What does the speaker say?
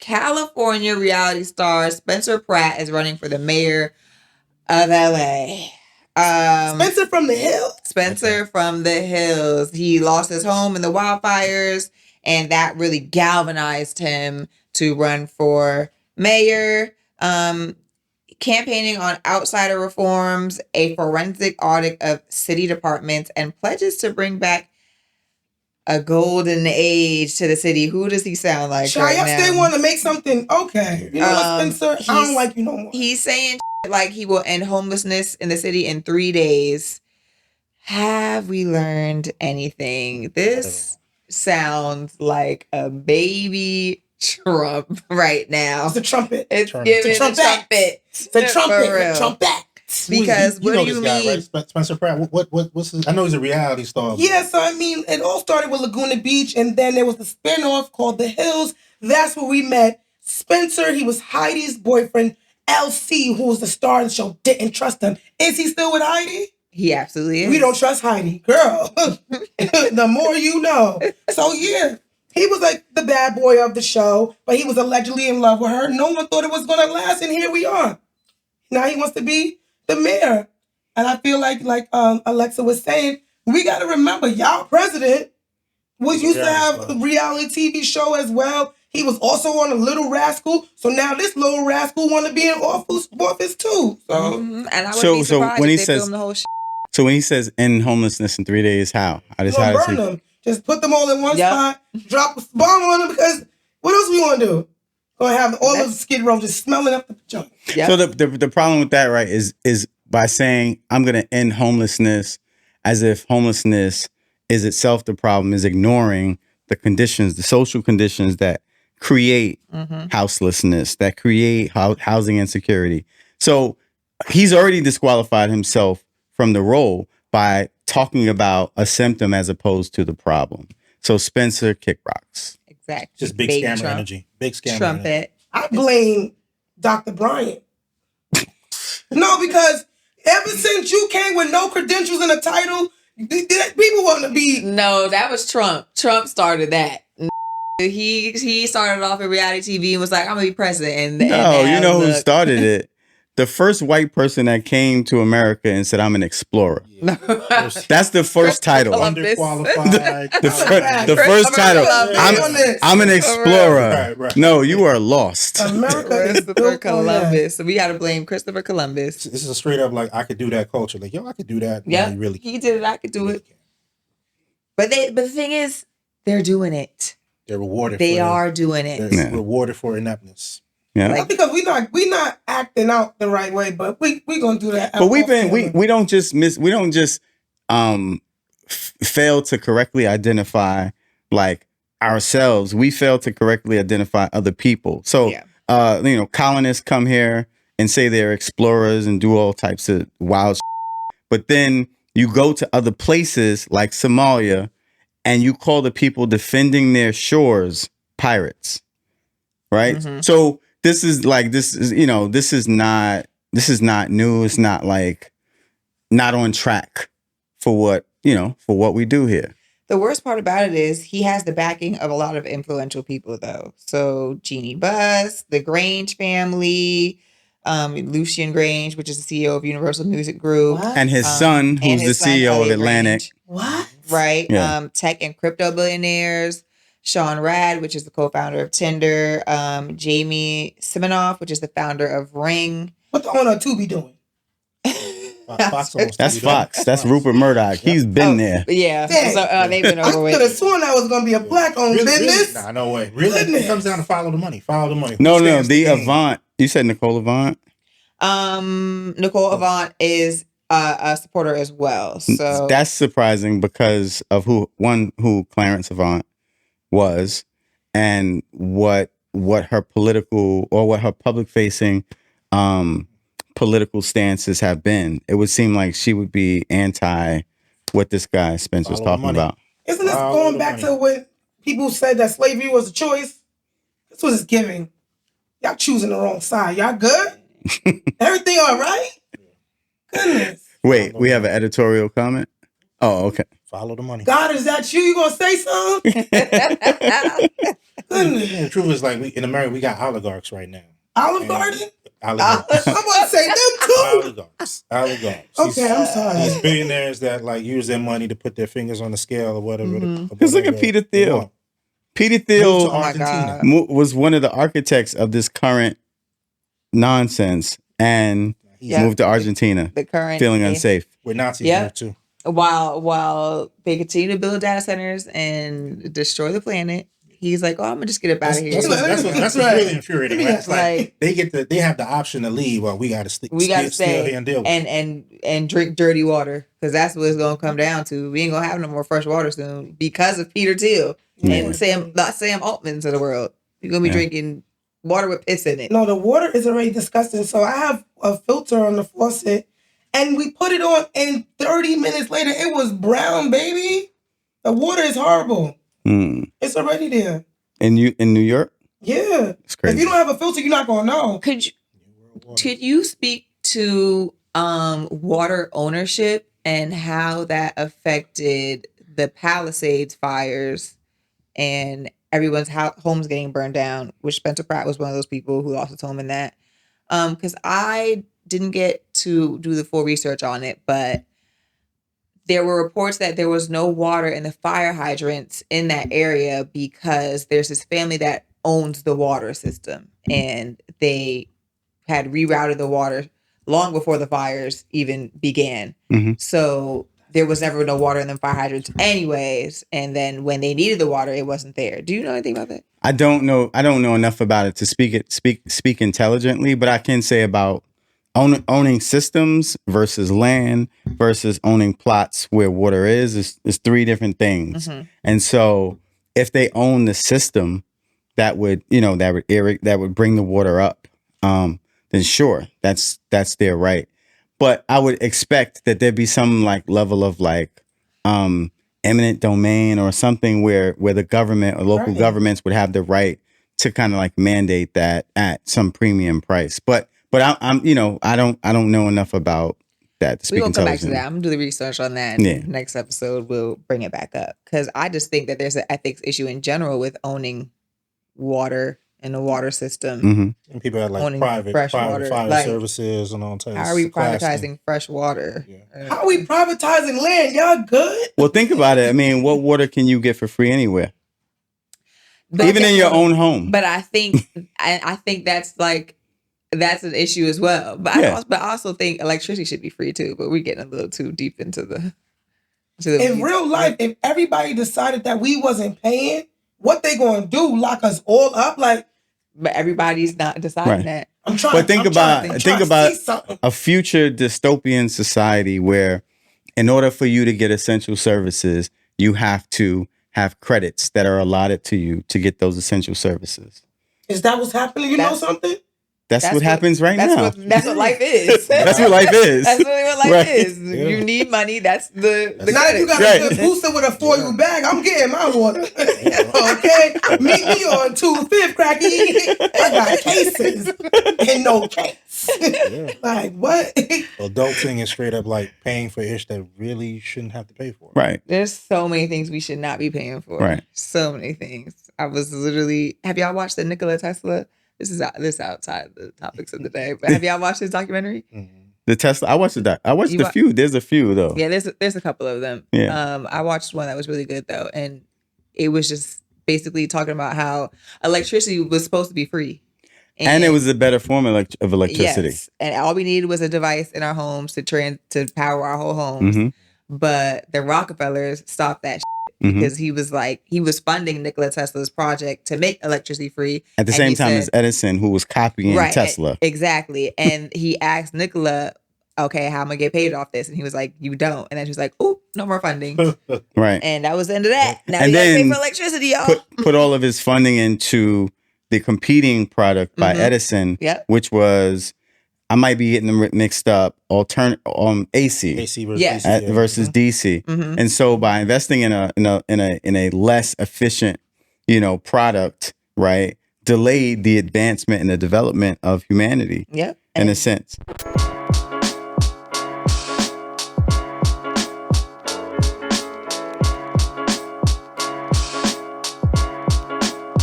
California reality star Spencer Pratt is running for the mayor of LA. Spencer from the Hills? Spencer from the Hills. He lost his home in the wildfires, and that really galvanized him to run for mayor. Campaigning on outsider reforms, a forensic audit of city departments, and pledges to bring back a golden age to the city. Who does he sound like Shy, right now? They want to make something. Okay. You know what, Spencer? I don't like you no more. He's saying like he will end homelessness in the city in 3 days. Have we learned anything? This sounds like a baby Trump right now. It's a trumpet. It's giving a trumpet. It's a trumpet. A trumpet. Because what do you mean? Right? Spencer Pratt. What's his? I know he's a reality star. Yeah, so I mean, it all started with Laguna Beach, and then there was the spinoff called The Hills. That's where we met Spencer. He was Heidi's boyfriend. LC, who was the star of the show, didn't trust him. Is he still with Heidi? He absolutely is. We don't trust Heidi, girl. The more you know. So yeah, he was like the bad boy of the show, but he was allegedly in love with her. No one thought it was gonna last, and here we are. Now he wants to be the mayor. And I feel like Alexa was saying, we got to remember, y'all president was used to have a reality TV show as well. He was also on a Little Rascal. So now this Little Rascal want to be in office too. So, and I would be surprised when if he they says, film the whole shit. So when he says end homelessness in 3 days, how? I just how burn them. Just put them all in one spot, drop a bomb on them, because what else we want to do? Gonna have all of the Skid Row just smelling up the junk. Yep. So the problem with that, right, is by saying I'm going to end homelessness as if homelessness is itself the problem, is ignoring the conditions, the social conditions that create houselessness, that create housing insecurity. So he's already disqualified himself from the role by talking about a symptom as opposed to the problem. So Spencer kick rocks. Exactly. Just big scammer energy. Big scammer trumpet. Energy. I blame Dr. Bryant. No, because ever since you came with no credentials and a title, people want to be... No, that was Trump. Trump started that. He started off in reality TV and was like, I'm going to be president. No, you know who started it? The first white person that came to America and said, I'm an explorer. Yeah. That's the first title. Underqualified. the first title. I'm an explorer. Right. No, you are lost. America is Christopher Columbus. So we got to blame Christopher Columbus. This is a straight up like, I could do that culture. Like, yo, I could do that. Yeah, no, really he did it. I could do it. But the thing is, they're doing it. They're rewarded. They are doing it. They're rewarded for ineptness. Yeah, not because we not acting out the right way, but we gonna do that. But we don't just fail to correctly identify like ourselves. We fail to correctly identify other people. So colonists come here and say they're explorers and do all types of wild but then you go to other places like Somalia and you call the people defending their shores pirates, right? So this is not new. It's not like not on track for what we do here. The worst part about it is he has the backing of a lot of influential people, though. So Jeannie Buss, the Grange family, Lucian Grange, which is the CEO of Universal Music Group. What? And his son, who's the CEO of Atlantic. Grange. What? Right. Yeah. Tech and crypto billionaires. Sean Rad, which is the co-founder of Tinder. Jamie Siminoff, which is the founder of Ring. What the owner of Tubi doing? That's Fox. That's Rupert Murdoch. He's been there. Yeah. So, they've been over with. I could have sworn that was going to be a black-owned business. Nah, no way. Really? It comes down to follow the money. Follow the money. No. The Avant. You said Nicole Avant? Nicole Avant is a supporter as well. So that's surprising because of who Clarence Avant was and what her political or what her public facing political stances have been. It would seem like she would be anti what this guy Spence was talking about. Isn't this going back to when people said that slavery was a choice? This was it's giving. Y'all choosing the wrong side. Y'all good? Everything all right? Goodness. Wait, we have an editorial comment? Oh, okay. Follow the money. God, is that you? You gonna say something? Goodness. Yeah, the truth is, like, in America, we got oligarchs right now. Olive Garden? Oligarchs. I'm about to say them too. Oligarchs. Okay, I'm sorry. These billionaires that like use their money to put their fingers on the scale or whatever. Because look at Peter Thiel. Peter Moved to Thiel Argentina. was one of the architects of this current nonsense and moved to Argentina, The current feeling unsafe. We're Nazis Yep. here too. While they continue to build data centers and destroy the planet, he's like, "Oh, I'm gonna just get up out of here." That's what's really infuriating. Right? It's Like, they have the option to leave, while we got to stay here and deal with it. and drink dirty water, because that's what it's gonna come down to. We ain't gonna have no more fresh water soon because of Peter Thiel and Sam Altmans of the world. You're gonna be drinking water with piss in it. No, the water is already disgusting. So I have a filter on the faucet, and we put it on, and 30 minutes later, it was brown, baby. The water is horrible. It's already there. In New York? Yeah. It's crazy. If you don't have a filter, you're not gonna know. Could you speak to water ownership and how that affected the Palisades fires and everyone's homes getting burned down, which Spencer Pratt was one of those people who lost his home in that. Because I didn't get to do the full research on it, but there were reports that there was no water in the fire hydrants in that area because there's this family that owns the water system, and they had rerouted the water long before the fires even began. So there was never no water in the fire hydrants anyways. And then when they needed the water, it wasn't there. Do you know anything about that? I don't know enough about it to speak intelligently, but I can say about owning systems versus land versus owning plots where water is three different things. And so if they own the system that would bring the water up, then sure, that's their right. But I would expect that there'd be some like level of like eminent domain or something where the government or local governments would have the right to kind of like mandate that at some premium price. But I'm I don't know enough about that to speak We're gonna come back to intelligently. that. I'm gonna do the research on that. And next episode we'll bring it back up, because I just think that there's an ethics issue in general with owning water and the water system. And people have like Owning private fresh water. fire Like, services and all types. How are we privatizing fresh water? How are we privatizing land? Y'all good? Well, think about it. I mean, what water can you get for free anywhere? But Even in your own home. But I think I think that's an issue as well. But I also think electricity should be free too. But we're getting a little too deep into the. In real life, if everybody decided that we wasn't paying, what they gonna do? Lock us all up? Like, but everybody's not deciding that. I'm trying. But think about something. a future dystopian society where, in order for you to get essential services, you have to have credits that are allotted to you to get those essential services. Is that what's happening? You know something? That's what happens right now. That's what life is. That's what life is. That's really what life Right. is. You need money. That's the Now if you got a good booster with a foil bag, I'm getting my water. Okay? Meet me on 2/5, Cracky. I got cases and no case. Like, what? Adulting is straight up like paying for ish that really shouldn't have to pay for. Right. There's so many things we should not be paying for. Right. So many things. I was literally. Have y'all watched the Nikola Tesla? This is outside the topics of the day. But have y'all watched this documentary? The Tesla. I watched a few. There's a few though. Yeah, there's a couple of them. Yeah. I watched one that was really good though, and it was just basically talking about how electricity was supposed to be free. And it was a better form of electricity. Yes, and all we needed was a device in our homes to power our whole homes. But the Rockefellers stopped that because he was funding Nikola Tesla's project to make electricity free At the same time as Edison, who was copying Tesla. Exactly. And he asked Nikola, okay, how am I gonna get paid off this? And he was like, you don't. And then she was like, oh, no more funding. Right. And that was the end of that. Now and we gotta then pay for electricity, y'all. Put all of his funding into the competing product by Edison, which was, I might be getting them mixed up, AC versus DC. And so by investing in a less efficient, product, right, delayed the advancement and the development of humanity. In a sense.